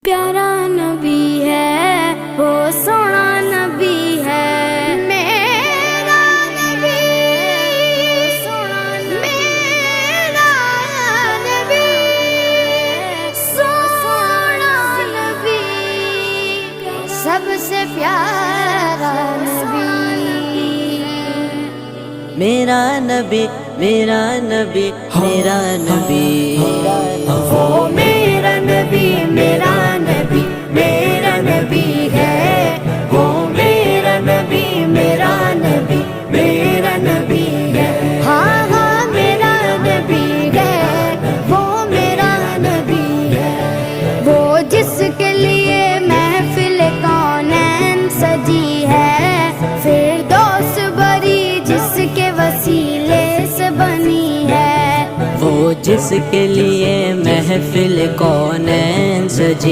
پیارا نبی ہے وہ سونا نبی ہے میرا نبی سونا میرا نبی سونا نبی سب سے پیارا نبی میرا نبی میرا نبی میرا نبی وہ میرا نبی میرا نبی میرا نبی ہے وہ میرا نبی میرا نبی میرا نبی ہے ہاں ہاں میرا نبی ہے وہ میرا نبی ہے وہ جس کے لیے محفل کونین سجی ہے فردوس بری جس کے وسیلے سے بنی ہے وہ جس کے لیے محفل کونین سجی